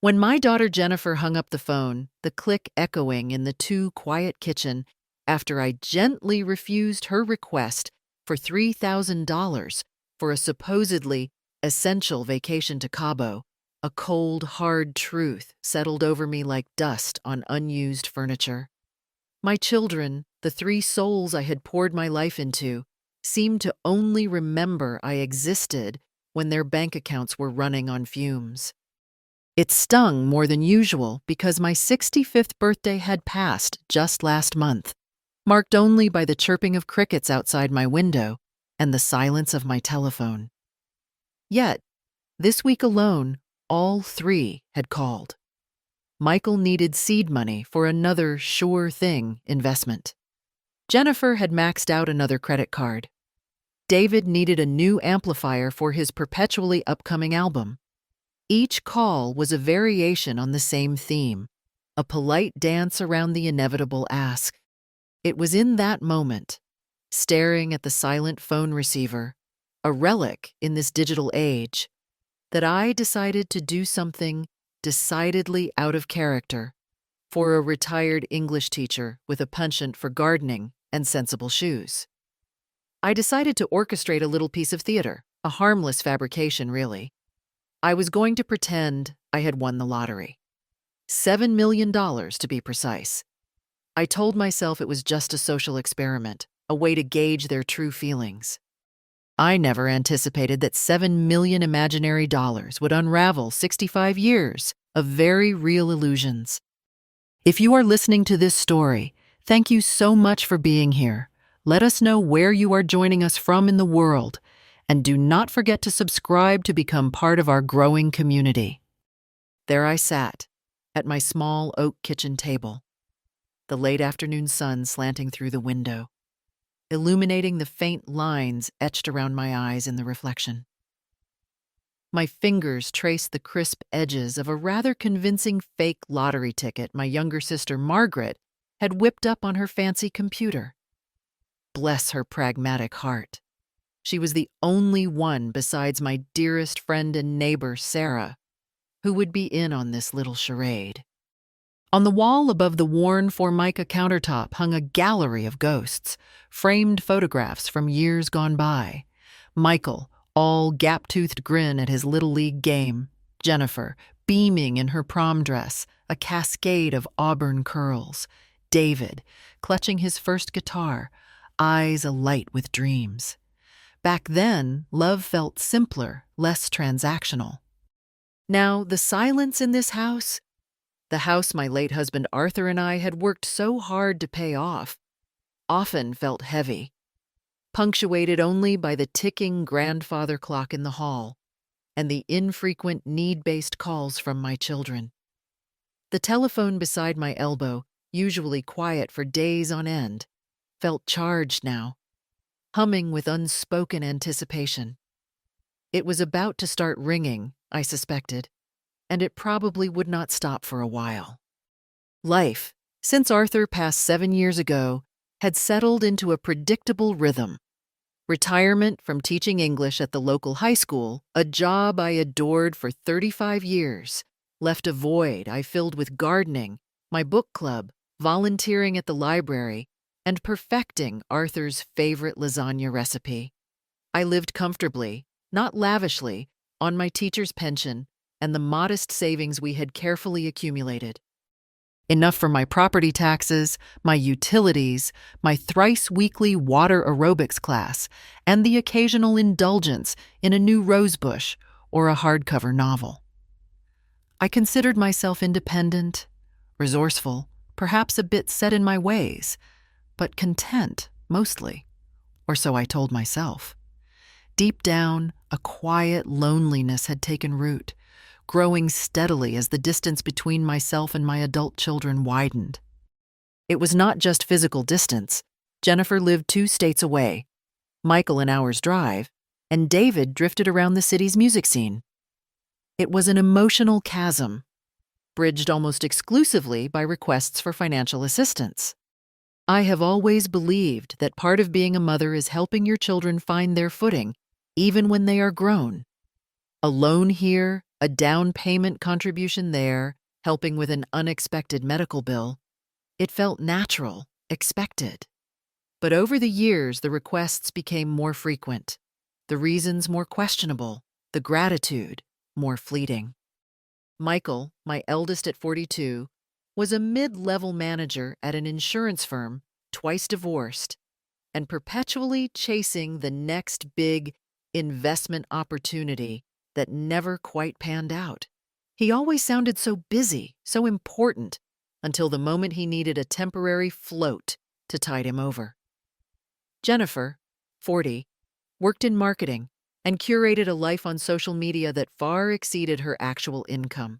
When my daughter Jennifer hung up the phone, the click echoing in the too quiet kitchen after I gently refused her request for $3,000 for a supposedly essential vacation to Cabo, a cold, hard truth settled over me like dust on unused furniture. My children, the three souls I had poured my life into, seemed to only remember I existed when their bank accounts were running on fumes. It stung more than usual because my 65th birthday had passed just last month, marked only by the chirping of crickets outside my window and the silence of my telephone. Yet, this week alone, all three had called. Michael needed seed money for another sure thing investment. Jennifer had maxed out another credit card. David needed a new amplifier for his perpetually upcoming album. Each call was a variation on the same theme, a polite dance around the inevitable ask. It was in that moment, staring at the silent phone receiver, a relic in this digital age, that I decided to do something decidedly out of character for a retired English teacher with a penchant for gardening and sensible shoes. I decided to orchestrate a little piece of theater, a harmless fabrication, really. I was going to pretend I had won the lottery. $7 million to be precise. I told myself it was just a social experiment, a way to gauge their true feelings. I never anticipated that 7 million imaginary dollars would unravel 65 years of very real illusions. If you are listening to this story, thank you so much for being here. Let us know where you are joining us from in the world, and do not forget to subscribe to become part of our growing community. There I sat, at my small oak kitchen table, the late afternoon sun slanting through the window, illuminating the faint lines etched around my eyes in the reflection. My fingers traced the crisp edges of a rather convincing fake lottery ticket my younger sister Margaret had whipped up on her fancy computer. Bless her pragmatic heart. She was the only one besides my dearest friend and neighbor, Sarah, who would be in on this little charade. On the wall above the worn Formica countertop hung a gallery of ghosts, framed photographs from years gone by. Michael, all gap-toothed grin at his Little League game. Jennifer, beaming in her prom dress, a cascade of auburn curls. David, clutching his first guitar, eyes alight with dreams. Back then, love felt simpler, less transactional. Now, the silence in this house, the house my late husband Arthur and I had worked so hard to pay off, often felt heavy, punctuated only by the ticking grandfather clock in the hall and the infrequent need-based calls from my children. The telephone beside my elbow, usually quiet for days on end, felt charged now, humming with unspoken anticipation. It was about to start ringing, I suspected, and it probably would not stop for a while. Life, since Arthur passed 7 years ago, had settled into a predictable rhythm. Retirement from teaching English at the local high school, a job I adored for 35 years, left a void I filled with gardening, my book club, volunteering at the library, and perfecting Arthur's favorite lasagna recipe. I lived comfortably, not lavishly, on my teacher's pension and the modest savings we had carefully accumulated. Enough for my property taxes, my utilities, my thrice-weekly water aerobics class, and the occasional indulgence in a new rosebush or a hardcover novel. I considered myself independent, resourceful, perhaps a bit set in my ways, but content, mostly, or so I told myself. Deep down, a quiet loneliness had taken root, growing steadily as the distance between myself and my adult children widened. It was not just physical distance. Jennifer lived 2 states away, Michael an hour's drive, and David drifted around the city's music scene. It was an emotional chasm, bridged almost exclusively by requests for financial assistance. I have always believed that part of being a mother is helping your children find their footing, even when they are grown. Alone here, a down payment contribution there, helping with an unexpected medical bill. It felt natural, expected. But over the years, the requests became more frequent, the reasons more questionable, the gratitude more fleeting. Michael, my eldest at 42, was a mid-level manager at an insurance firm, twice divorced, and perpetually chasing the next big investment opportunity that never quite panned out. He always sounded so busy, so important, until the moment he needed a temporary float to tide him over. Jennifer, 40, worked in marketing and curated a life on social media that far exceeded her actual income.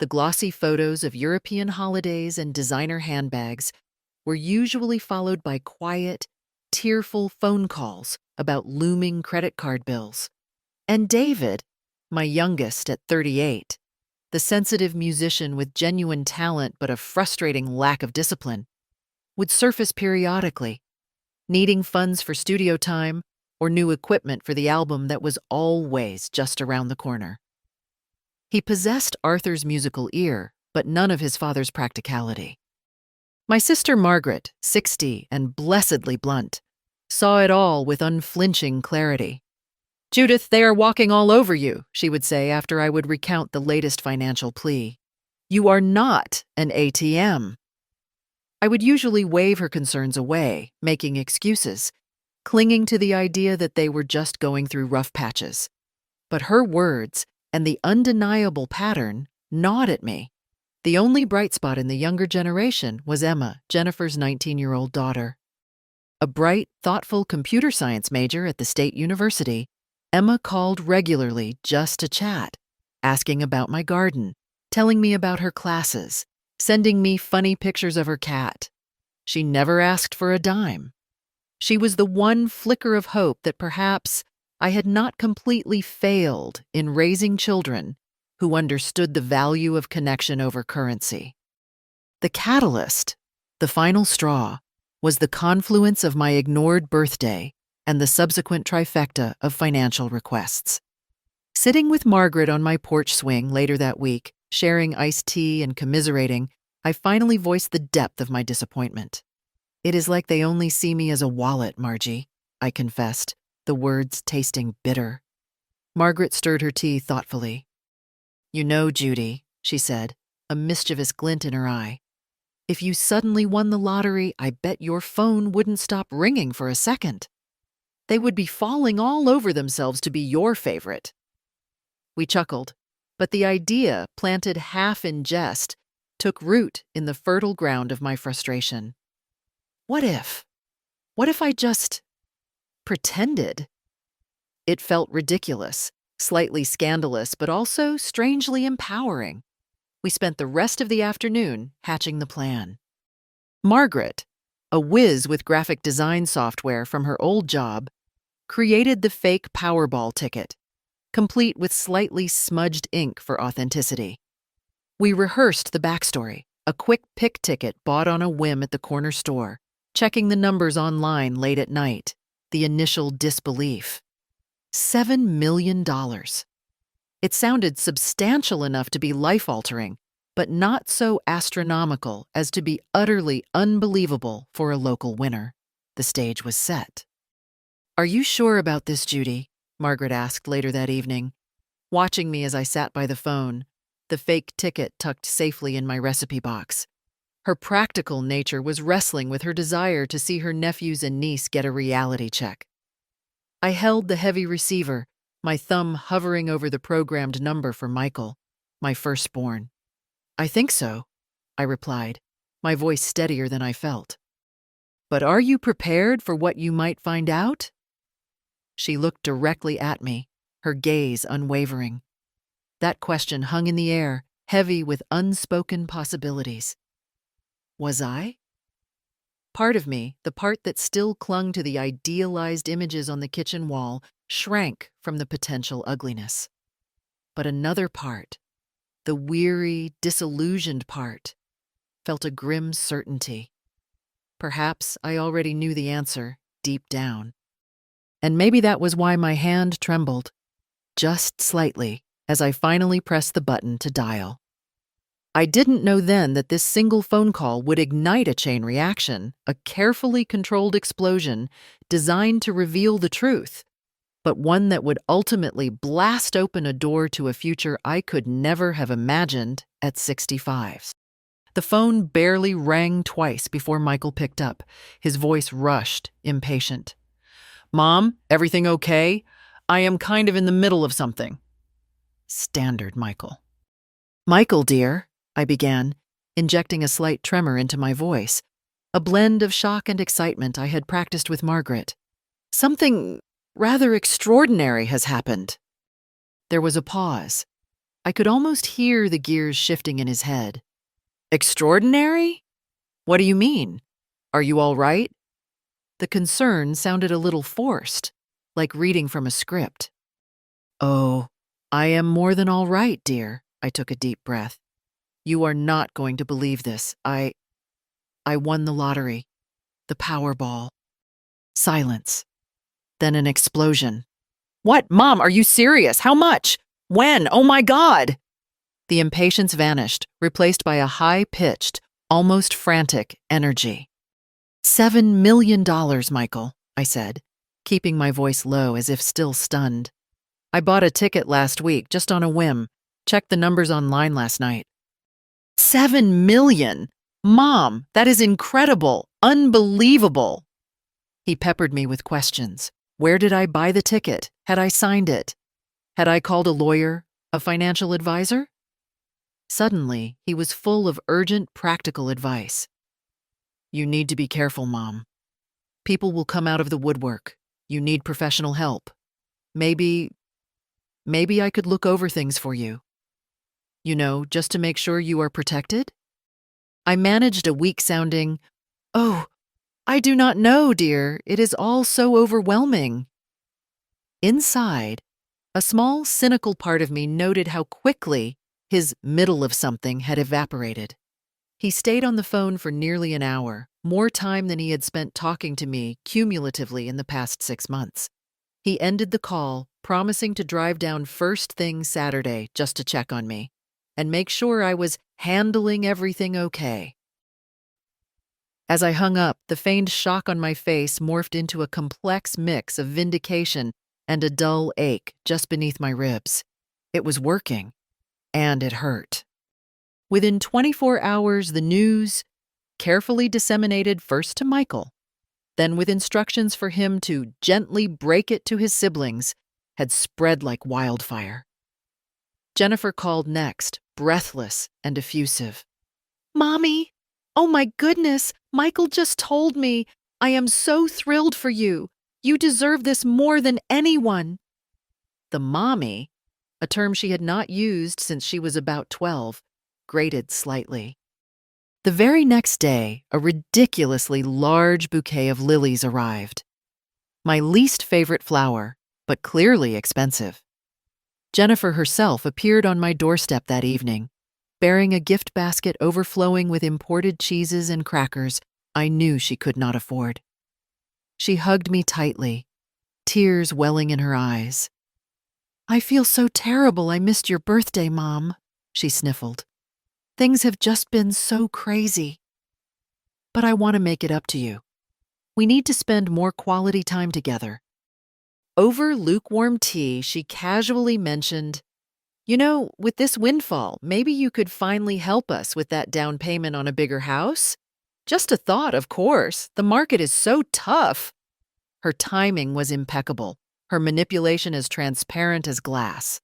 The glossy photos of European holidays and designer handbags were usually followed by quiet, tearful phone calls about looming credit card bills. And David, my youngest at 38, the sensitive musician with genuine talent but a frustrating lack of discipline, would surface periodically, needing funds for studio time or new equipment for the album that was always just around the corner. He possessed Arthur's musical ear, but none of his father's practicality. My sister Margaret, 60 and blessedly blunt, saw it all with unflinching clarity. "Judith, they are walking all over you," she would say after I would recount the latest financial plea. "You are not an ATM." I would usually wave her concerns away, making excuses, clinging to the idea that they were just going through rough patches. But her words and the undeniable pattern gnawed at me. The only bright spot in the younger generation was Emma, Jennifer's 19-year-old daughter. A bright, thoughtful computer science major at the state university, Emma called regularly just to chat, asking about my garden, telling me about her classes, sending me funny pictures of her cat. She never asked for a dime. She was the one flicker of hope that perhaps I had not completely failed in raising children who understood the value of connection over currency. The catalyst, the final straw, was the confluence of my ignored birthday and the subsequent trifecta of financial requests. Sitting with Margaret on my porch swing later that week, sharing iced tea and commiserating, I finally voiced the depth of my disappointment. "It is like they only see me as a wallet, Margie," I confessed, the words tasting bitter. Margaret stirred her tea thoughtfully. "You know, Judy," she said, a mischievous glint in her eye, "if you suddenly won the lottery, I bet your phone wouldn't stop ringing for a second. They would be falling all over themselves to be your favorite." We chuckled, but the idea, planted half in jest, took root in the fertile ground of my frustration. What if? What if I just pretended? It felt ridiculous, slightly scandalous, but also strangely empowering. We spent the rest of the afternoon hatching the plan. Margaret, a whiz with graphic design software from her old job, created the fake Powerball ticket, complete with slightly smudged ink for authenticity. We rehearsed the backstory, a quick pick ticket bought on a whim at the corner store, checking the numbers online late at night, the initial disbelief. $7 million. It sounded substantial enough to be life-altering, but not so astronomical as to be utterly unbelievable for a local winner. The stage was set. "Are you sure about this, Judy?" Margaret asked later that evening, watching me as I sat by the phone, the fake ticket tucked safely in my recipe box. Her practical nature was wrestling with her desire to see her nephews and niece get a reality check. I held the heavy receiver, my thumb hovering over the programmed number for Michael, my firstborn. "I think so," I replied, my voice steadier than I felt. "But are you prepared for what you might find out?" She looked directly at me, her gaze unwavering. That question hung in the air, heavy with unspoken possibilities. Was I? Part of me, the part that still clung to the idealized images on the kitchen wall, shrank from the potential ugliness. But another part, the weary, disillusioned part, felt a grim certainty. Perhaps I already knew the answer deep down. And maybe that was why my hand trembled, just slightly, as I finally pressed the button to dial. I didn't know then that this single phone call would ignite a chain reaction, a carefully controlled explosion designed to reveal the truth, but one that would ultimately blast open a door to a future I could never have imagined at 65. The phone barely rang twice before Michael picked up, his voice rushed, impatient. "Mom, everything okay? I am kind of in the middle of something." Standard Michael. "Michael, dear," I began, injecting a slight tremor into my voice, a blend of shock and excitement I had practiced with Margaret. "Something rather extraordinary has happened." There was a pause. I could almost hear the gears shifting in his head. "Extraordinary? What do you mean? Are you all right?" The concern sounded a little forced, like reading from a script. "Oh, I am more than all right, dear," I took a deep breath. "You are not going to believe this. I won the lottery. The Powerball." Silence. Then an explosion. "What, Mom, are you serious? How much? When? Oh my God!" The impatience vanished, replaced by a high-pitched, almost frantic energy. $7 million, Michael, I said, keeping my voice low as if still stunned. "I bought a ticket last week, just on a whim. Checked the numbers online last night." $7 million? Mom, that is incredible, unbelievable. He peppered me with questions. Where did I buy the ticket? Had I signed it? Had I called a lawyer, a financial advisor? Suddenly, he was full of urgent, practical advice. "You need to be careful, Mom. People will come out of the woodwork. You need professional help. Maybe I could look over things for you. You know, just to make sure you are protected?" I managed a weak-sounding, "Oh, I do not know, dear. It is all so overwhelming." Inside, a small, cynical part of me noted how quickly his middle of something had evaporated. He stayed on the phone for nearly an hour, more time than he had spent talking to me cumulatively in the past 6 months. He ended the call, promising to drive down first thing Saturday just to check on me and make sure I was handling everything okay. As I hung up, the feigned shock on my face morphed into a complex mix of vindication and a dull ache just beneath my ribs. It was working, and it hurt. Within 24 hours, the news, carefully disseminated first to Michael, then with instructions for him to gently break it to his siblings, had spread like wildfire. Jennifer called next, breathless and effusive. "Mommy! Oh my goodness! Michael just told me! I am so thrilled for you! You deserve this more than anyone!" The mommy, a term she had not used since she was about 12, grated slightly. The very next day, a ridiculously large bouquet of lilies arrived. My least favorite flower, but clearly expensive. Jennifer herself appeared on my doorstep that evening, bearing a gift basket overflowing with imported cheeses and crackers I knew she could not afford. She hugged me tightly, tears welling in her eyes. "I feel so terrible I missed your birthday, Mom," she sniffled. "Things have just been so crazy. But I want to make it up to you. We need to spend more quality time together." Over lukewarm tea, she casually mentioned, "You know, with this windfall, maybe you could finally help us with that down payment on a bigger house? Just a thought, of course. The market is so tough." Her timing was impeccable, her manipulation as transparent as glass.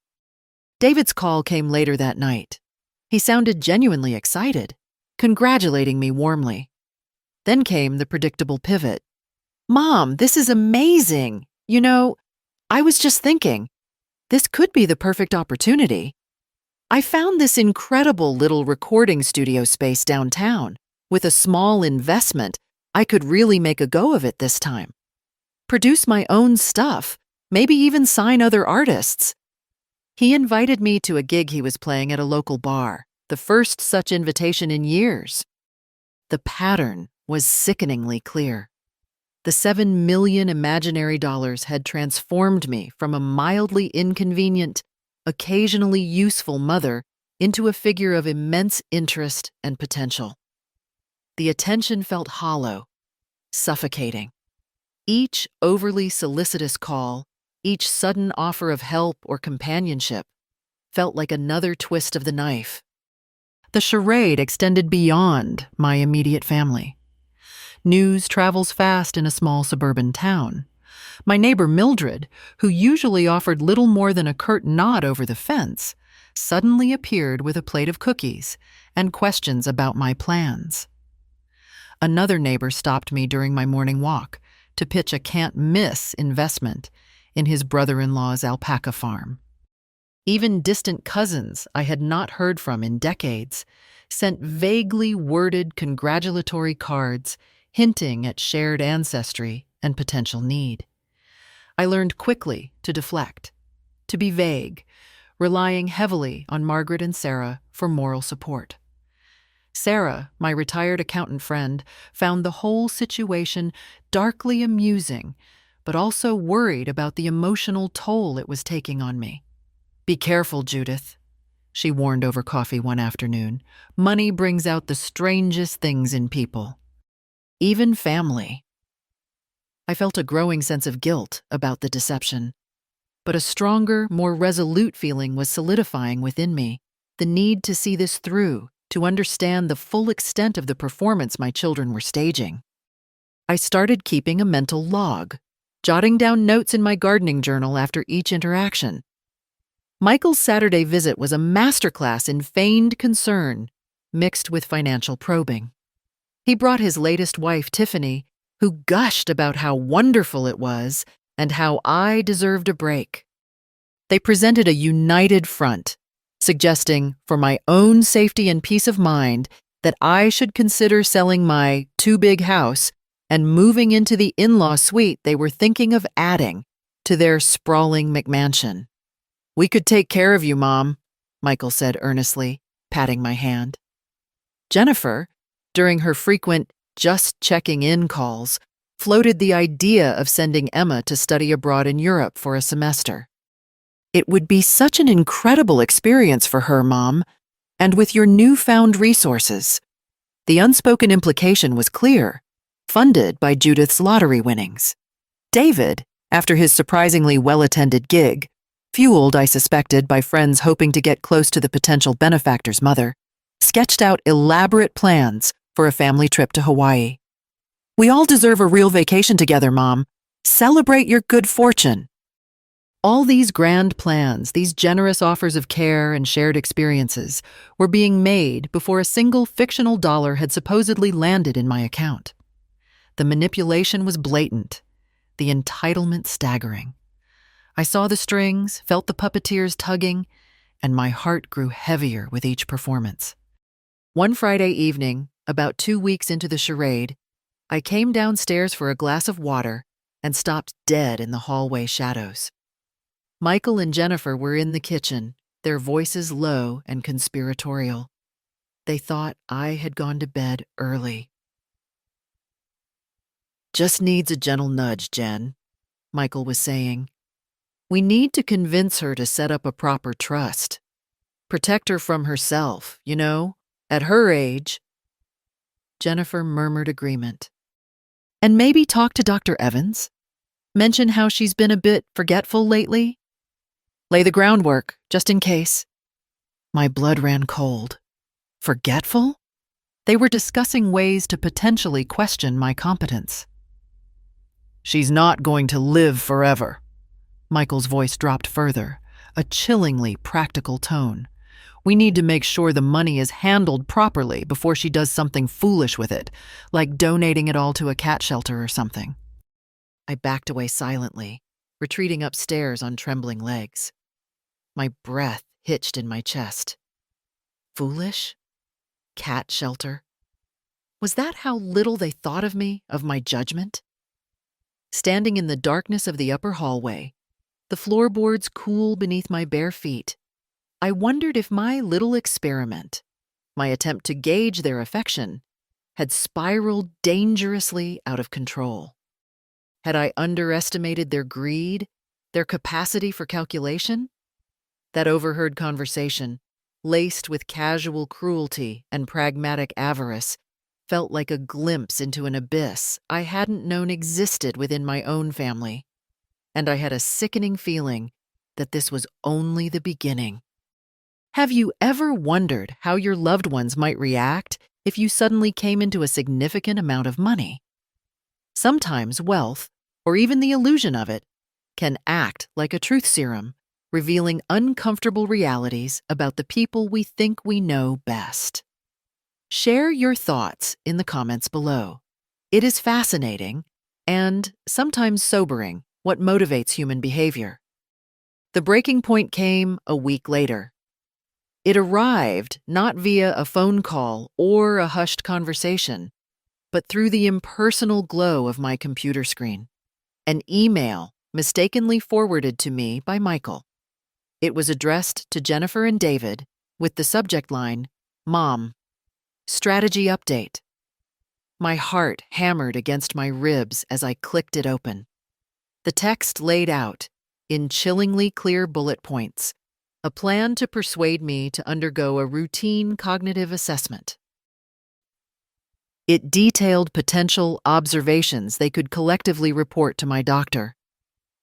David's call came later that night. He sounded genuinely excited, congratulating me warmly. Then came the predictable pivot. "Mom, this is amazing. You know, I was just thinking, this could be the perfect opportunity. I found this incredible little recording studio space downtown. With a small investment, I could really make a go of it this time. Produce my own stuff, maybe even sign other artists." He invited me to a gig he was playing at a local bar, the first such invitation in years. The pattern was sickeningly clear. The $7 million imaginary dollars had transformed me from a mildly inconvenient, occasionally useful mother into a figure of immense interest and potential. The attention felt hollow, suffocating. Each overly solicitous call, each sudden offer of help or companionship, felt like another twist of the knife. The charade extended beyond my immediate family. News travels fast in a small suburban town. My neighbor Mildred, who usually offered little more than a curt nod over the fence, suddenly appeared with a plate of cookies and questions about my plans. Another neighbor stopped me during my morning walk to pitch a can't-miss investment in his brother-in-law's alpaca farm. Even distant cousins I had not heard from in decades sent vaguely worded congratulatory cards hinting at shared ancestry and potential need. I learned quickly to deflect, to be vague, relying heavily on Margaret and Sarah for moral support. Sarah, my retired accountant friend, found the whole situation darkly amusing, but also worried about the emotional toll it was taking on me. "Be careful, Judith," she warned over coffee one afternoon. "Money brings out the strangest things in people, even family." I felt a growing sense of guilt about the deception, but a stronger, more resolute feeling was solidifying within me, the need to see this through, to understand the full extent of the performance my children were staging. I started keeping a mental log, jotting down notes in my gardening journal after each interaction. Michael's Saturday visit was a masterclass in feigned concern, mixed with financial probing. He brought his latest wife, Tiffany, who gushed about how wonderful it was and how I deserved a break. They presented a united front, suggesting, for my own safety and peace of mind, that I should consider selling my too-big house and moving into the in-law suite they were thinking of adding to their sprawling McMansion. "We could take care of you, Mom," Michael said earnestly, patting my hand. Jennifer, during her frequent just checking in calls, floated the idea of sending Emma to study abroad in Europe for a semester. "It would be such an incredible experience for her, Mom, and with your newfound resources." The unspoken implication was clear, funded by Judith's lottery winnings. David, after his surprisingly well-attended gig, fueled, I suspected, by friends hoping to get close to the potential benefactor's mother, sketched out elaborate plans for a family trip to Hawaii. "We all deserve a real vacation together, Mom. Celebrate your good fortune." All these grand plans, these generous offers of care and shared experiences, were being made before a single fictional dollar had supposedly landed in my account. The manipulation was blatant, the entitlement staggering. I saw the strings, felt the puppeteers tugging, and my heart grew heavier with each performance. One Friday evening, about 2 weeks into the charade, I came downstairs for a glass of water and stopped dead in the hallway shadows. Michael and Jennifer were in the kitchen, their voices low and conspiratorial. They thought I had gone to bed early. "Just needs a gentle nudge, Jen," Michael was saying. "We need to convince her to set up a proper trust. Protect her from herself, you know, at her age." Jennifer murmured agreement. "And maybe talk to Dr. Evans? Mention how she's been a bit forgetful lately? Lay the groundwork, just in case." My blood ran cold. Forgetful? They were discussing ways to potentially question my competence. "She's not going to live forever." Michael's voice dropped further, a chillingly practical tone. "We need to make sure the money is handled properly before she does something foolish with it, like donating it all to a cat shelter or something." I backed away silently, retreating upstairs on trembling legs. My breath hitched in my chest. Foolish? Cat shelter? Was that how little they thought of me, of my judgment? Standing in the darkness of the upper hallway, the floorboards cool beneath my bare feet, I wondered if my little experiment, my attempt to gauge their affection, had spiraled dangerously out of control. Had I underestimated their greed, their capacity for calculation? That overheard conversation, laced with casual cruelty and pragmatic avarice, felt like a glimpse into an abyss I hadn't known existed within my own family, and I had a sickening feeling that this was only the beginning. Have you ever wondered how your loved ones might react if you suddenly came into a significant amount of money? Sometimes wealth, or even the illusion of it, can act like a truth serum, revealing uncomfortable realities about the people we think we know best. Share your thoughts in the comments below. It is fascinating and sometimes sobering what motivates human behavior. The breaking point came a week later. It arrived not via a phone call or a hushed conversation, but through the impersonal glow of my computer screen. An email mistakenly forwarded to me by Michael. It was addressed to Jennifer and David with the subject line, "Mom, strategy update." My heart hammered against my ribs as I clicked it open. The text laid out, in chillingly clear bullet points, a plan to persuade me to undergo a routine cognitive assessment. It detailed potential observations they could collectively report to my doctor,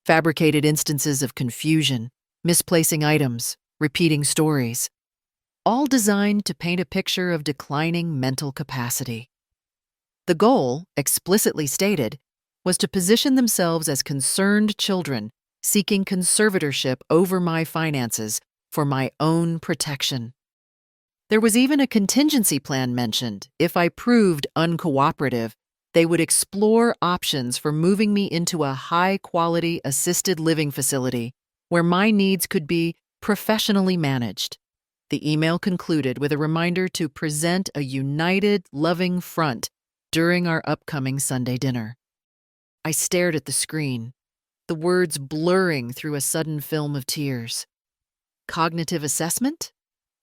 fabricated instances of confusion, misplacing items, repeating stories, all designed to paint a picture of declining mental capacity. The goal, explicitly stated, was to position themselves as concerned children seeking conservatorship over my finances for my own protection. There was even a contingency plan mentioned. If I proved uncooperative, they would explore options for moving me into a high-quality assisted living facility where my needs could be professionally managed. The email concluded with a reminder to present a united, loving front during our upcoming Sunday dinner. I stared at the screen, the words blurring through a sudden film of tears. Cognitive assessment?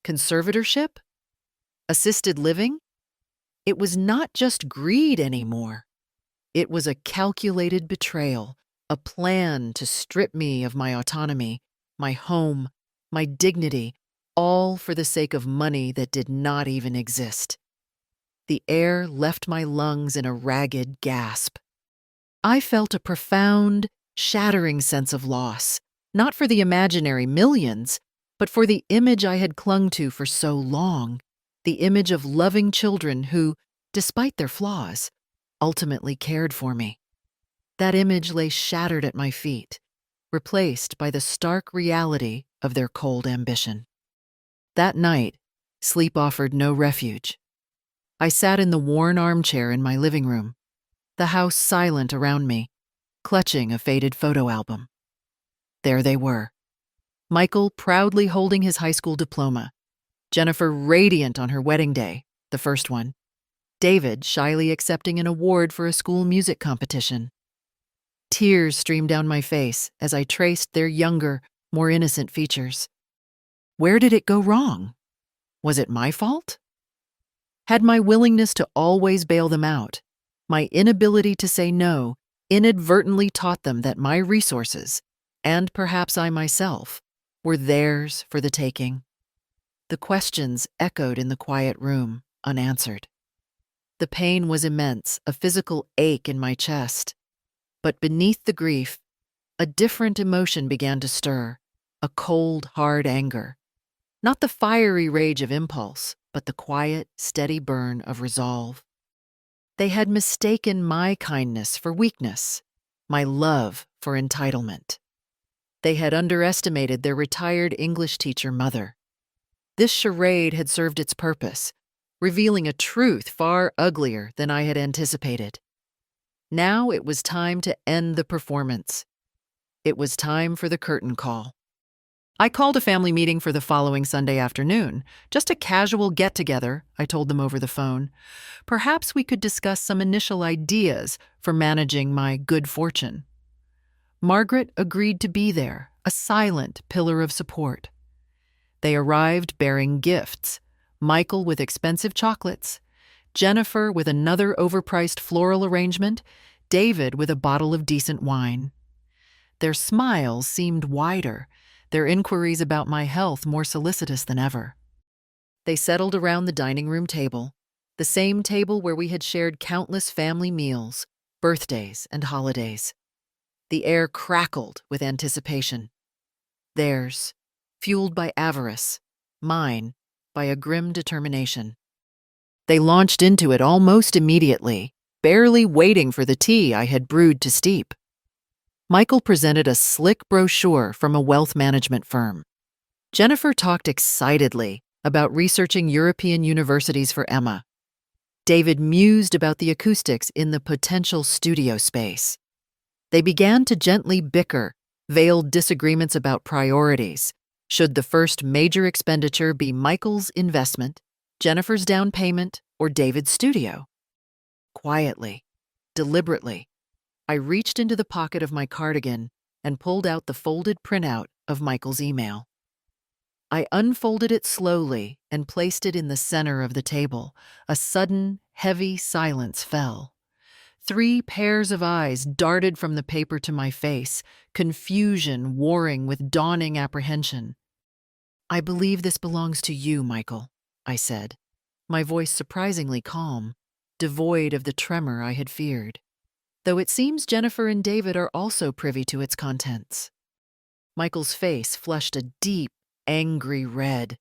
Conservatorship? Assisted living? It was not just greed anymore. It was a calculated betrayal, a plan to strip me of my autonomy, my home, my dignity, all for the sake of money that did not even exist. The air left my lungs in a ragged gasp. I felt a profound, shattering sense of loss, not for the imaginary millions, but for the image I had clung to for so long, the image of loving children who, despite their flaws, ultimately cared for me. That image lay shattered at my feet, replaced by the stark reality of their cold ambition. That night, sleep offered no refuge. I sat in the worn armchair in my living room, the house silent around me, clutching a faded photo album. There they were. Michael proudly holding his high school diploma, Jennifer radiant on her wedding day, the first one, David shyly accepting an award for a school music competition. Tears streamed down my face as I traced their younger, more innocent features. Where did it go wrong? Was it my fault? Had my willingness to always bail them out, my inability to say no, inadvertently taught them that my resources, and perhaps I myself, were theirs for the taking? The questions echoed in the quiet room, unanswered. The pain was immense, a physical ache in my chest. But beneath the grief, a different emotion began to stir, a cold, hard anger. Not the fiery rage of impulse, but the quiet, steady burn of resolve. They had mistaken my kindness for weakness, my love for entitlement. They had underestimated their retired English teacher mother. This charade had served its purpose, revealing a truth far uglier than I had anticipated. Now it was time to end the performance. It was time for the curtain call. I called a family meeting for the following Sunday afternoon. Just a casual get-together, I told them over the phone. Perhaps we could discuss some initial ideas for managing my good fortune. Margaret agreed to be there, a silent pillar of support. They arrived bearing gifts, Michael with expensive chocolates, Jennifer with another overpriced floral arrangement, David with a bottle of decent wine. Their smiles seemed wider, their inquiries about my health more solicitous than ever. They settled around the dining room table, the same table where we had shared countless family meals, birthdays, and holidays. The air crackled with anticipation. Theirs, fueled by avarice, mine, by a grim determination. They launched into it almost immediately, barely waiting for the tea I had brewed to steep. Michael presented a slick brochure from a wealth management firm. Jennifer talked excitedly about researching European universities for Emma. David mused about the acoustics in the potential studio space. They began to gently bicker, veiled disagreements about priorities. Should the first major expenditure be Michael's investment, Jennifer's down payment, or David's studio? Quietly, deliberately, I reached into the pocket of my cardigan and pulled out the folded printout of Michael's email. I unfolded it slowly and placed it in the center of the table. A sudden, heavy silence fell. 3 pairs of eyes darted from the paper to my face, confusion warring with dawning apprehension. "I believe this belongs to you, Michael," I said, my voice surprisingly calm, devoid of the tremor I had feared, though it seems Jennifer and David are also privy to its contents. Michael's face flushed a deep, angry red.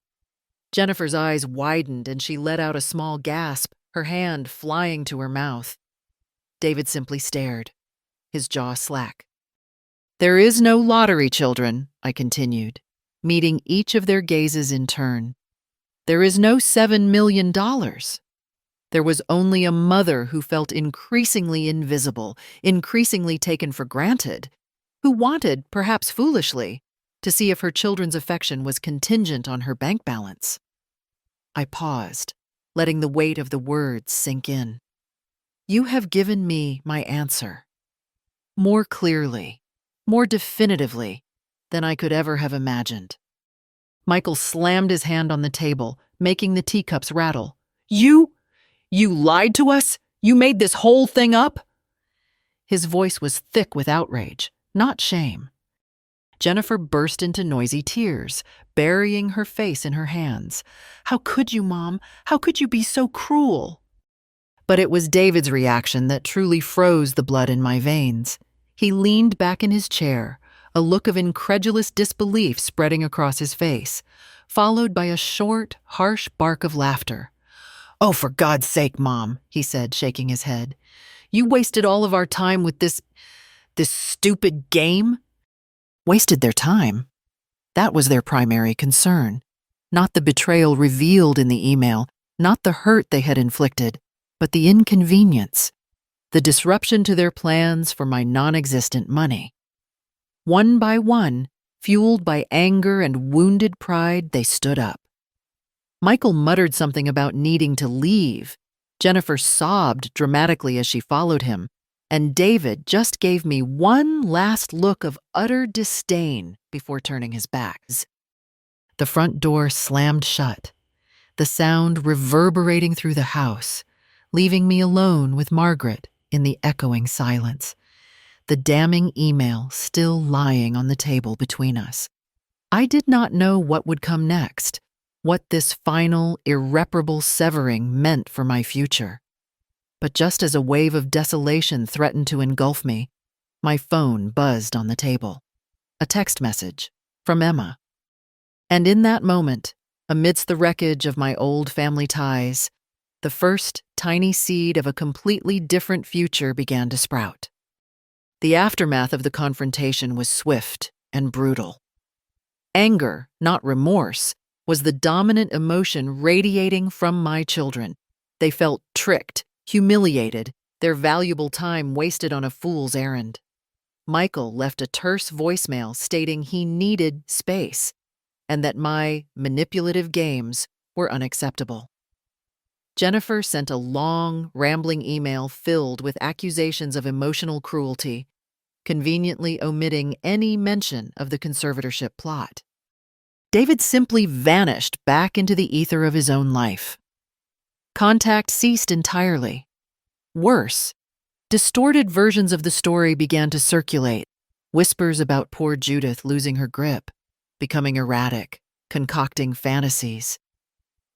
Jennifer's eyes widened and she let out a small gasp, her hand flying to her mouth. David simply stared, his jaw slack. "There is no lottery, children," I continued, meeting each of their gazes in turn. "There is no $7 million. There was only a mother who felt increasingly invisible, increasingly taken for granted, who wanted, perhaps foolishly, to see if her children's affection was contingent on her bank balance." I paused, letting the weight of the words sink in. "You have given me my answer. More clearly, more definitively than I could ever have imagined." Michael slammed his hand on the table, making the teacups rattle. You lied to us? You made this whole thing up?" His voice was thick with outrage, not shame. Jennifer burst into noisy tears, burying her face in her hands. "How could you, Mom? How could you be so cruel?" But it was David's reaction that truly froze the blood in my veins. He leaned back in his chair, a look of incredulous disbelief spreading across his face, followed by a short, harsh bark of laughter. "Oh, for God's sake, Mom," he said, shaking his head. "You wasted all of our time with this stupid game?" Wasted their time? That was their primary concern. Not the betrayal revealed in the email, not the hurt they had inflicted, but the inconvenience, the disruption to their plans for my non-existent money. One by one, fueled by anger and wounded pride, they stood up. Michael muttered something about needing to leave. Jennifer sobbed dramatically as she followed him, and David just gave me one last look of utter disdain before turning his back. The front door slammed shut, the sound reverberating through the house, leaving me alone with Margaret in the echoing silence, the damning email still lying on the table between us. I did not know what would come next, what this final, irreparable severing meant for my future. But just as a wave of desolation threatened to engulf me, my phone buzzed on the table. A text message from Emma. And in that moment, amidst the wreckage of my old family ties, the first tiny seed of a completely different future began to sprout. The aftermath of the confrontation was swift and brutal. Anger, not remorse, was the dominant emotion radiating from my children. They felt tricked, humiliated, their valuable time wasted on a fool's errand. Michael left a terse voicemail stating he needed space and that my manipulative games were unacceptable. Jennifer sent a long, rambling email filled with accusations of emotional cruelty, conveniently omitting any mention of the conservatorship plot. David simply vanished back into the ether of his own life. Contact ceased entirely. Worse, distorted versions of the story began to circulate, whispers about poor Judith losing her grip, becoming erratic, concocting fantasies.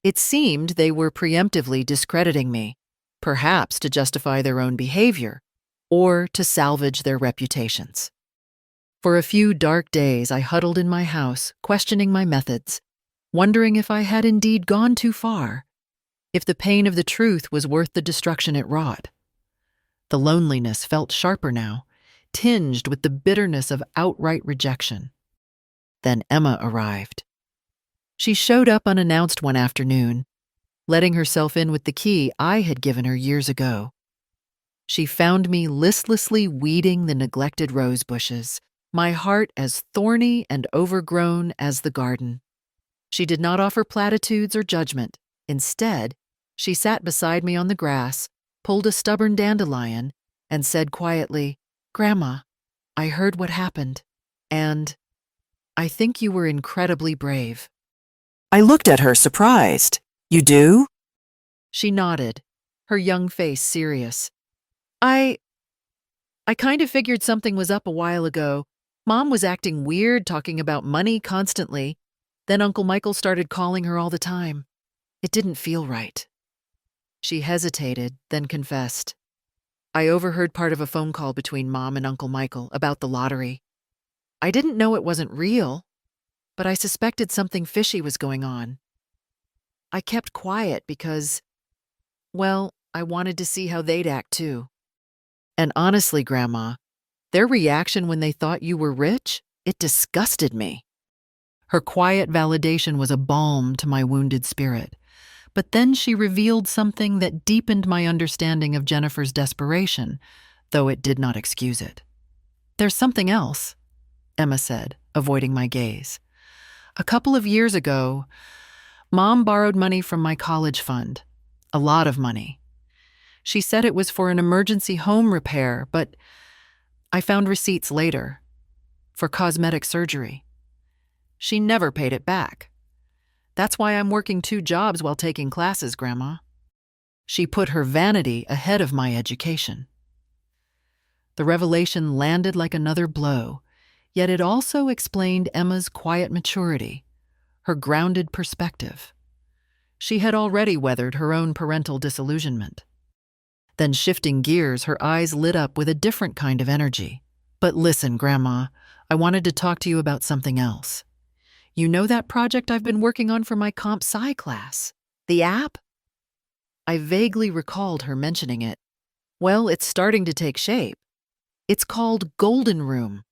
It seemed they were preemptively discrediting me, perhaps to justify their own behavior or to salvage their reputations. For a few dark days, I huddled in my house, questioning my methods, wondering if I had indeed gone too far, if the pain of the truth was worth the destruction it wrought. The loneliness felt sharper now, tinged with the bitterness of outright rejection. Then Emma arrived. She showed up unannounced one afternoon, letting herself in with the key I had given her years ago. She found me listlessly weeding the neglected rose bushes, my heart as thorny and overgrown as the garden. She did not offer platitudes or judgment. Instead, she sat beside me on the grass, pulled a stubborn dandelion, and said quietly, "Grandma, I heard what happened, and I think you were incredibly brave." I looked at her, surprised. "You do?" She nodded, her young face serious. I kind of figured something was up a while ago. Mom was acting weird, talking about money constantly. Then Uncle Michael started calling her all the time. It didn't feel right." She hesitated, then confessed. "I overheard part of a phone call between Mom and Uncle Michael about the lottery. I didn't know it wasn't real, but I suspected something fishy was going on. I kept quiet because, well, I wanted to see how they'd act too. And honestly, Grandma, their reaction when they thought you were rich, it disgusted me." Her quiet validation was a balm to my wounded spirit. But then she revealed something that deepened my understanding of Jennifer's desperation, though it did not excuse it. "There's something else," Emma said, avoiding my gaze. "A couple of years ago, Mom borrowed money from my college fund. A lot of money. She said it was for an emergency home repair, but I found receipts later for cosmetic surgery. She never paid it back. That's why I'm working 2 jobs while taking classes, Grandma." She put her vanity ahead of my education. The revelation landed like another blow, yet it also explained Emma's quiet maturity, her grounded perspective. She had already weathered her own parental disillusionment. Then shifting gears, her eyes lit up with a different kind of energy. "But listen, Grandma, I wanted to talk to you about something else. You know that project I've been working on for my comp sci class? The app?" I vaguely recalled her mentioning it. "Well, it's starting to take shape. It's called Golden Room.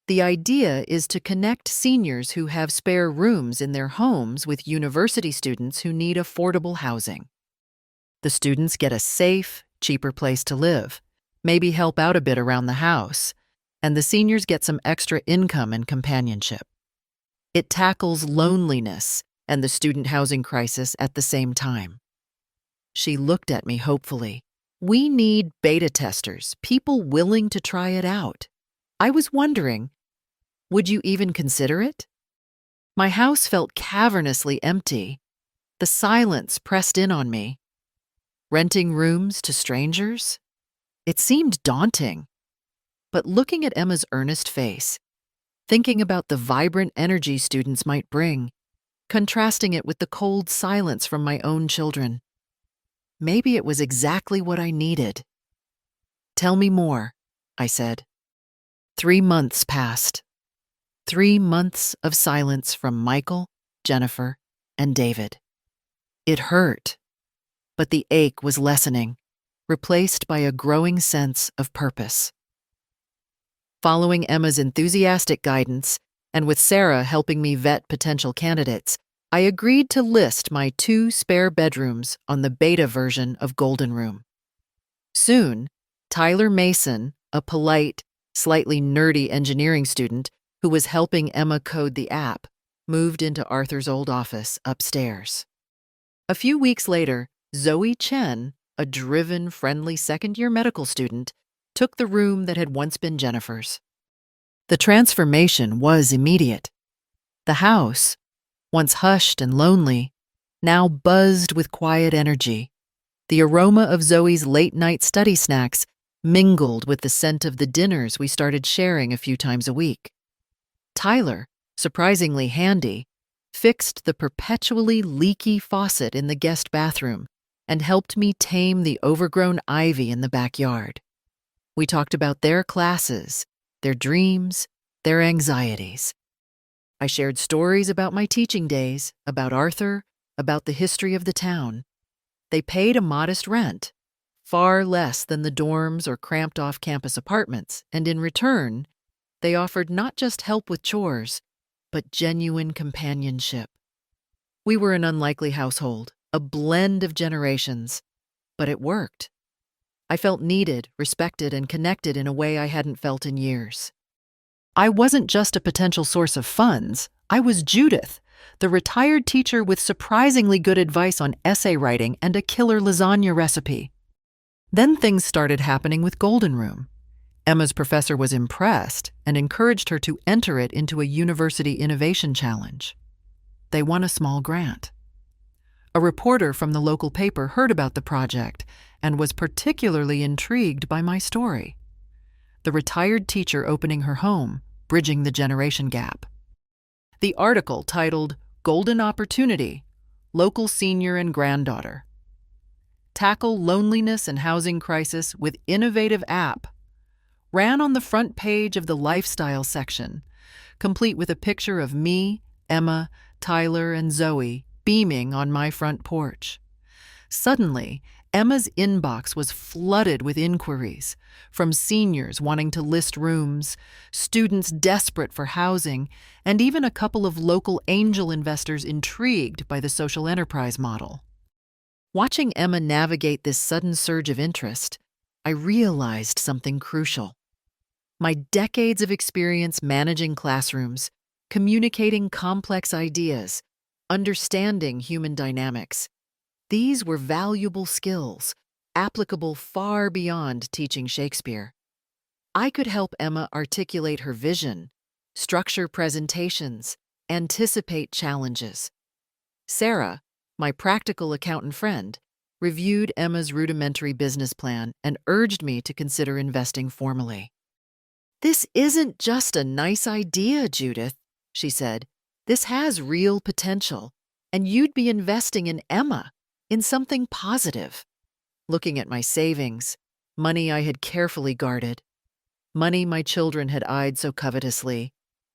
The idea is to connect seniors who have spare rooms in their homes with university students who need affordable housing. The students get a safe, cheaper place to live, maybe help out a bit around the house, and the seniors get some extra income and companionship. It tackles loneliness and the student housing crisis at the same time." She looked at me hopefully. "We need beta testers, people willing to try it out. I was wondering, would you even consider it?" My house felt cavernously empty. The silence pressed in on me. Renting rooms to strangers? It seemed daunting. But looking at Emma's earnest face, thinking about the vibrant energy students might bring, contrasting it with the cold silence from my own children, maybe it was exactly what I needed. "Tell me more," I said. 3 months passed. 3 months of silence from Michael, Jennifer, and David. It hurt, but the ache was lessening, replaced by a growing sense of purpose. Following Emma's enthusiastic guidance, and with Sarah helping me vet potential candidates, I agreed to list my 2 spare bedrooms on the beta version of Golden Room. Soon, Tyler Mason, a polite, slightly nerdy engineering student who was helping Emma code the app, moved into Arthur's old office upstairs. A few weeks later, Zoe Chen, a driven, friendly second-year medical student, took the room that had once been Jennifer's. The transformation was immediate. The house, once hushed and lonely, now buzzed with quiet energy. The aroma of Zoe's late-night study snacks mingled with the scent of the dinners we started sharing a few times a week. Tyler, surprisingly handy, fixed the perpetually leaky faucet in the guest bathroom, and helped me tame the overgrown ivy in the backyard. We talked about their classes, their dreams, their anxieties. I shared stories about my teaching days, about Arthur, about the history of the town. They paid a modest rent, far less than the dorms or cramped off-campus apartments, and in return, they offered not just help with chores, but genuine companionship. We were an unlikely household, a blend of generations, but it worked. I felt needed, respected, and connected in a way I hadn't felt in years. I wasn't just a potential source of funds. I was Judith, the retired teacher with surprisingly good advice on essay writing and a killer lasagna recipe. Then things started happening with Golden Room. Emma's professor was impressed and encouraged her to enter it into a university innovation challenge. They won a small grant. A reporter from the local paper heard about the project and was particularly intrigued by my story. The retired teacher opening her home, bridging the generation gap. The article, titled Golden Opportunity, Local Senior and Granddaughter. Tackle Loneliness and Housing Crisis with Innovative App, ran on the front page of the lifestyle section, complete with a picture of me, Emma, Tyler, and Zoe beaming on my front porch. Suddenly, Emma's inbox was flooded with inquiries, from seniors wanting to list rooms, students desperate for housing, and even a couple of local angel investors intrigued by the social enterprise model. Watching Emma navigate this sudden surge of interest, I realized something crucial. My decades of experience managing classrooms, communicating complex ideas, understanding human dynamics, these were valuable skills, applicable far beyond teaching Shakespeare. I could help Emma articulate her vision, structure presentations, anticipate challenges. Sarah, my practical accountant friend, reviewed Emma's rudimentary business plan and urged me to consider investing formally. "This isn't just a nice idea, Judith," she said. "This has real potential, and you'd be investing in Emma, in something positive." Looking at my savings, money I had carefully guarded, money my children had eyed so covetously,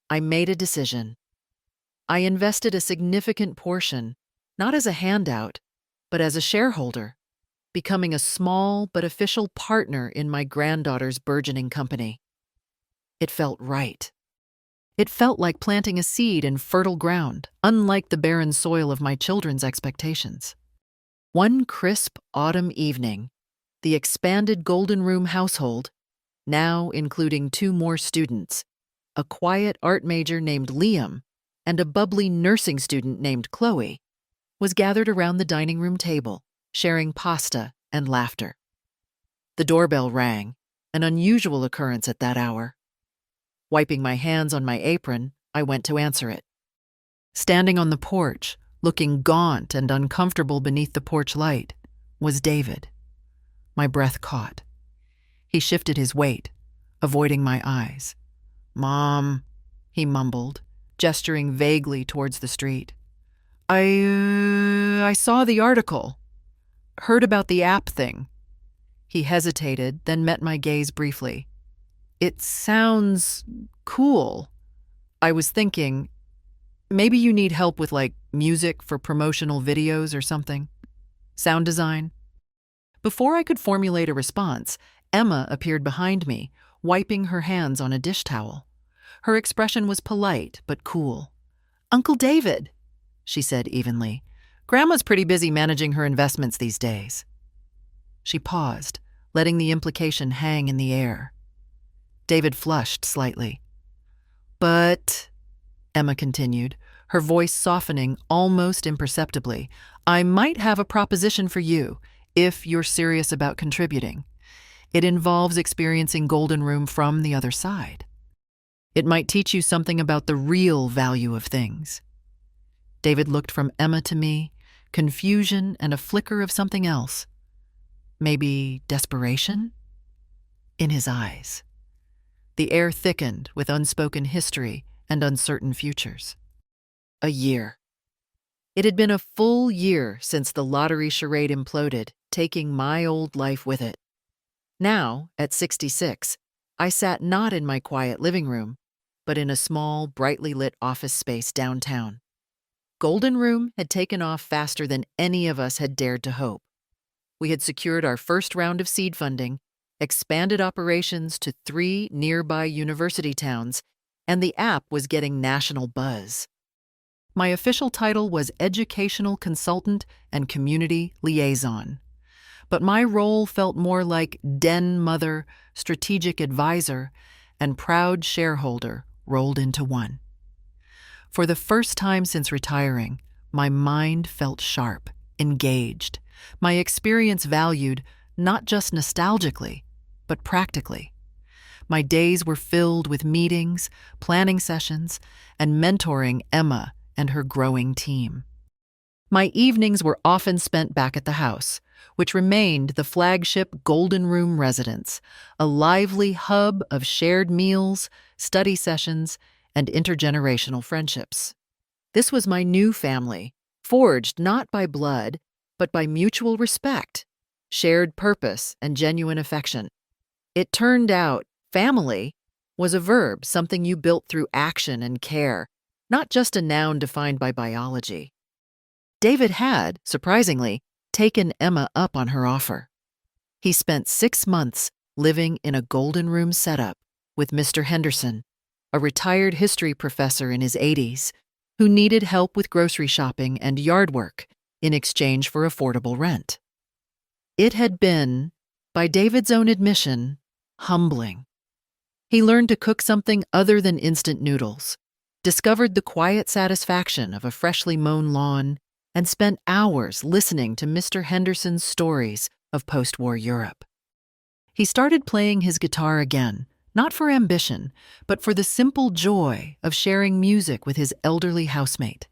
I made a decision. I invested a significant portion, not as a handout, but as a shareholder, becoming a small but official partner in my granddaughter's burgeoning company. It felt right. It felt like planting a seed in fertile ground, unlike the barren soil of my children's expectations. One crisp autumn evening, the expanded Golden Room household, now including 2 more students, a quiet art major named Liam and a bubbly nursing student named Chloe, was gathered around the dining room table, sharing pasta and laughter. The doorbell rang, an unusual occurrence at that hour. Wiping my hands on my apron, I went to answer it. Standing on the porch, looking gaunt and uncomfortable beneath the porch light, was David. My breath caught. He shifted his weight, avoiding my eyes. "Mom," he mumbled, gesturing vaguely towards the street. I saw the article. Heard about the app thing." He hesitated, then met my gaze briefly. "It sounds cool. I was thinking, maybe you need help with, music for promotional videos or something? Sound design?" Before I could formulate a response, Emma appeared behind me, wiping her hands on a dish towel. Her expression was polite but cool. "Uncle David," she said evenly. "Grandma's pretty busy managing her investments these days." She paused, letting the implication hang in the air. David flushed slightly. "But," Emma continued, her voice softening almost imperceptibly, "I might have a proposition for you, if you're serious about contributing. It involves experiencing Golden Room from the other side. It might teach you something about the real value of things." David looked from Emma to me, confusion and a flicker of something else. Maybe desperation? In his eyes. The air thickened with unspoken history and uncertain futures. A year. It had been a full year since the lottery charade imploded, taking my old life with it. Now, at 66, I sat not in my quiet living room, but in a small, brightly lit office space downtown. Golden Room had taken off faster than any of us had dared to hope. We had secured our first round of seed funding, expanded operations to 3 nearby university towns, and the app was getting national buzz. My official title was Educational Consultant and Community Liaison, but my role felt more like den mother, strategic advisor, and proud shareholder rolled into one. For the first time since retiring, my mind felt sharp, engaged, my experience valued not just nostalgically, but practically. My days were filled with meetings, planning sessions, and mentoring Emma and her growing team. My evenings were often spent back at the house, which remained the flagship Golden Room residence, a lively hub of shared meals, study sessions, and intergenerational friendships. This was my new family, forged not by blood, but by mutual respect, shared purpose, and genuine affection. It turned out family was a verb, something you built through action and care, not just a noun defined by biology. David had, surprisingly, taken Emma up on her offer. He spent 6 months living in a Golden Room setup with Mr. Henderson, a retired history professor in his 80s, who needed help with grocery shopping and yard work in exchange for affordable rent. It had been, by David's own admission, humbling. He learned to cook something other than instant noodles, discovered the quiet satisfaction of a freshly mown lawn, and spent hours listening to Mr. Henderson's stories of post-war Europe. He started playing his guitar again, not for ambition, but for the simple joy of sharing music with his elderly housemate.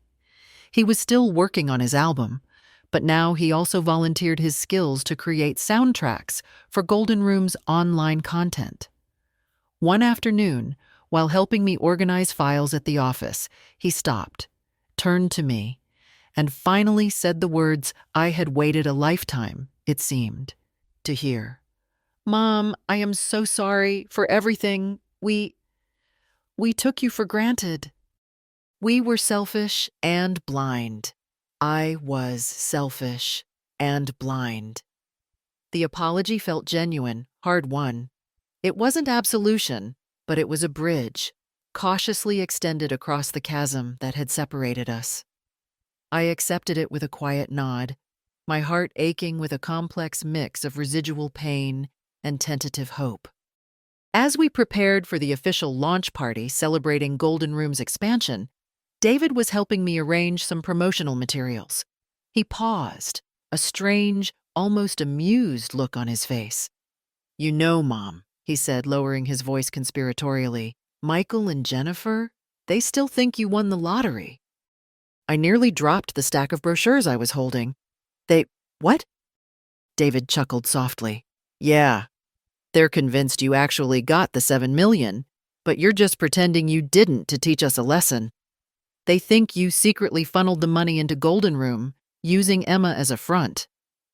He was still working on his album, but now he also volunteered his skills to create soundtracks for Golden Room's online content. One afternoon, while helping me organize files at the office, he stopped, turned to me, and finally said the words I had waited a lifetime, it seemed, to hear. "Mom, I am so sorry for everything. We took you for granted. We were selfish and blind. I was selfish and blind." The apology felt genuine, hard-won. It wasn't absolution, but it was a bridge, cautiously extended across the chasm that had separated us. I accepted it with a quiet nod, my heart aching with a complex mix of residual pain and tentative hope. As we prepared for the official launch party celebrating Golden Room's expansion, David was helping me arrange some promotional materials. He paused, a strange, almost amused look on his face. "You know, Mom," he said, lowering his voice conspiratorially, "Michael and Jennifer, they still think you won the lottery." I nearly dropped the stack of brochures I was holding. What? David chuckled softly. "Yeah, they're convinced you actually got the 7 million, but you're just pretending you didn't to teach us a lesson. They think you secretly funneled the money into Golden Room, using Emma as a front,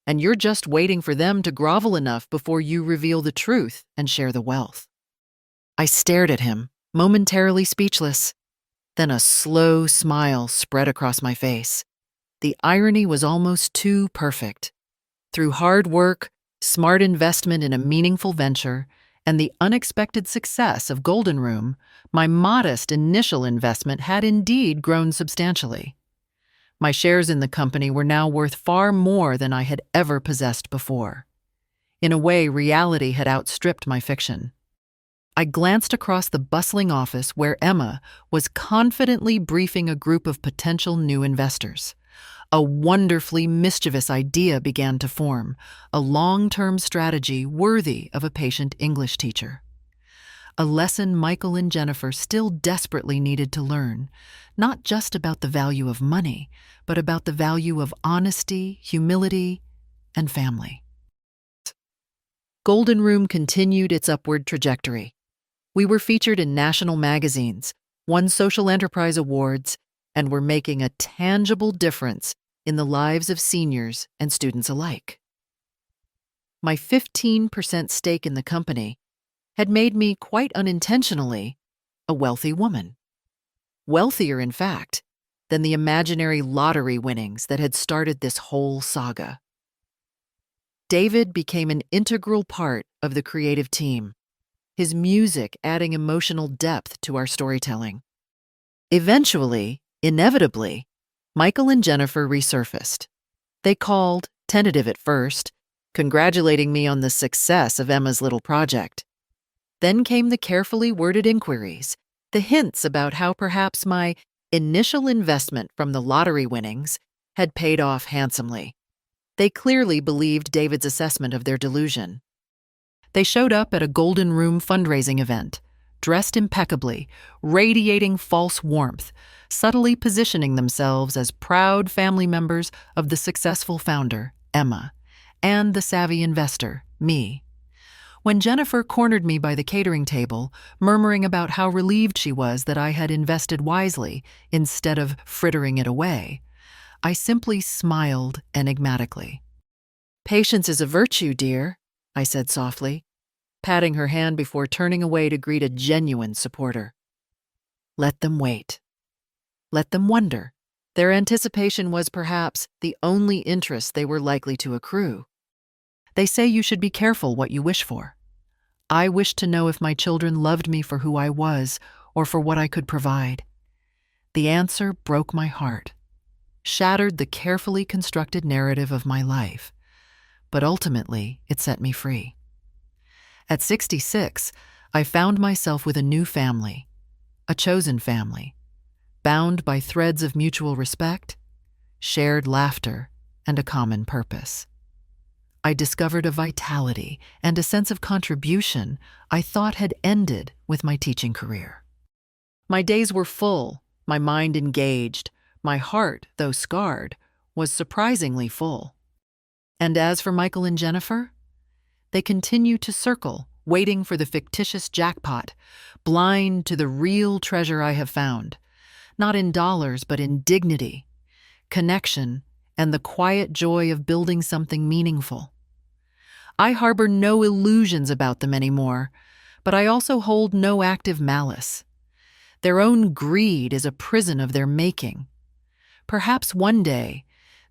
and you're just waiting for them to grovel enough before you reveal the truth and share the wealth." I stared at him, momentarily speechless. Then a slow smile spread across my face. The irony was almost too perfect. Through hard work, smart investment in a meaningful venture, and the unexpected success of Golden Room, my modest initial investment had indeed grown substantially. My shares in the company were now worth far more than I had ever possessed before. In a way, reality had outstripped my fiction. I glanced across the bustling office where Emma was confidently briefing a group of potential new investors. A wonderfully mischievous idea began to form, a long-term strategy worthy of a patient English teacher. A lesson Michael and Jennifer still desperately needed to learn, not just about the value of money, but about the value of honesty, humility, and family. Golden Room continued its upward trajectory. We were featured in national magazines, won social enterprise awards, and were making a tangible difference in the lives of seniors and students alike. My 15% stake in the company had made me, quite unintentionally, a wealthy woman. Wealthier, in fact, than the imaginary lottery winnings that had started this whole saga. David became an integral part of the creative team, his music adding emotional depth to our storytelling. Eventually, inevitably, Michael and Jennifer resurfaced. They called, tentative at first, congratulating me on the success of Emma's little project. Then came the carefully worded inquiries, the hints about how perhaps my initial investment from the lottery winnings had paid off handsomely. They clearly believed David's assessment of their delusion. They showed up at a Golden Room fundraising event, dressed impeccably, radiating false warmth, subtly positioning themselves as proud family members of the successful founder, Emma, and the savvy investor, me. When Jennifer cornered me by the catering table, murmuring about how relieved she was that I had invested wisely instead of frittering it away, I simply smiled enigmatically. "Patience is a virtue, dear," I said softly, patting her hand before turning away to greet a genuine supporter. Let them wait. Let them wonder. Their anticipation was perhaps the only interest they were likely to accrue. They say you should be careful what you wish for. I wished to know if my children loved me for who I was or for what I could provide. The answer broke my heart, shattered the carefully constructed narrative of my life, but ultimately it set me free. At 66, I found myself with a new family, a chosen family, bound by threads of mutual respect, shared laughter, and a common purpose. I discovered a vitality and a sense of contribution I thought had ended with my teaching career. My days were full, my mind engaged, my heart, though scarred, was surprisingly full. And as for Michael and Jennifer, they continue to circle, waiting for the fictitious jackpot, blind to the real treasure I have found, not in dollars but in dignity, connection, and the quiet joy of building something meaningful. I harbor no illusions about them anymore, but I also hold no active malice. Their own greed is a prison of their making. Perhaps one day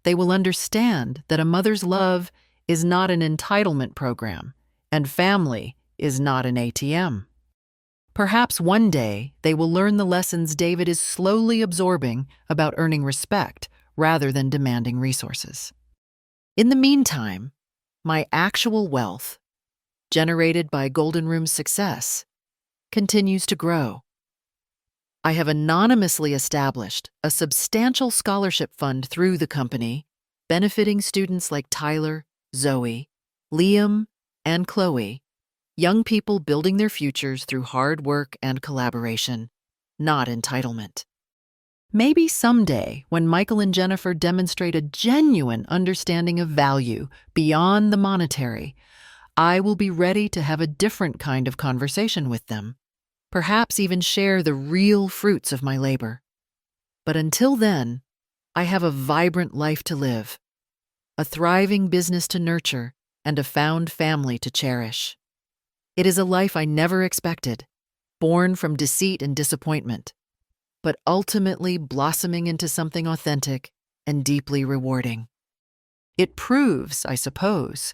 they will understand that a mother's love is not an entitlement program, and family is not an ATM. Perhaps one day they will learn the lessons David is slowly absorbing about earning respect rather than demanding resources. In the meantime, my actual wealth, generated by Golden Room's success, continues to grow. I have anonymously established a substantial scholarship fund through the company, benefiting students like Tyler, Zoe, Liam, and Chloe, young people building their futures through hard work and collaboration, not entitlement. Maybe someday, when Michael and Jennifer demonstrate a genuine understanding of value beyond the monetary, I will be ready to have a different kind of conversation with them, perhaps even share the real fruits of my labor. But until then, I have a vibrant life to live, a thriving business to nurture, and a found family to cherish. It is a life I never expected, born from deceit and disappointment, but ultimately blossoming into something authentic and deeply rewarding. It proves, I suppose,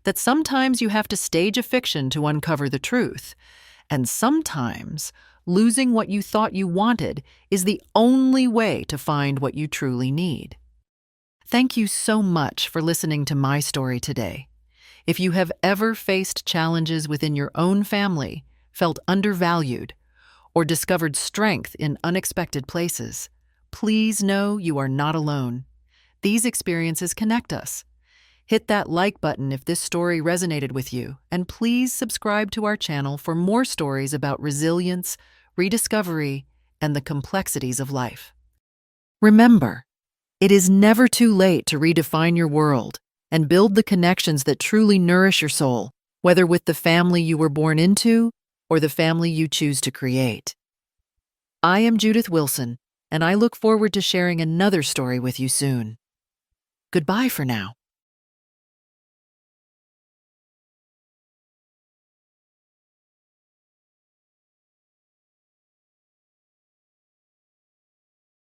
that sometimes you have to stage a fiction to uncover the truth, and sometimes losing what you thought you wanted is the only way to find what you truly need. Thank you so much for listening to my story today. If you have ever faced challenges within your own family, felt undervalued, or discovered strength in unexpected places, please know you are not alone. These experiences connect us. Hit that like button if this story resonated with you, and please subscribe to our channel for more stories about resilience, rediscovery, and the complexities of life. Remember, it is never too late to redefine your world and build the connections that truly nourish your soul, whether with the family you were born into or the family you choose to create. I am Judith Wilson, and I look forward to sharing another story with you soon. Goodbye for now.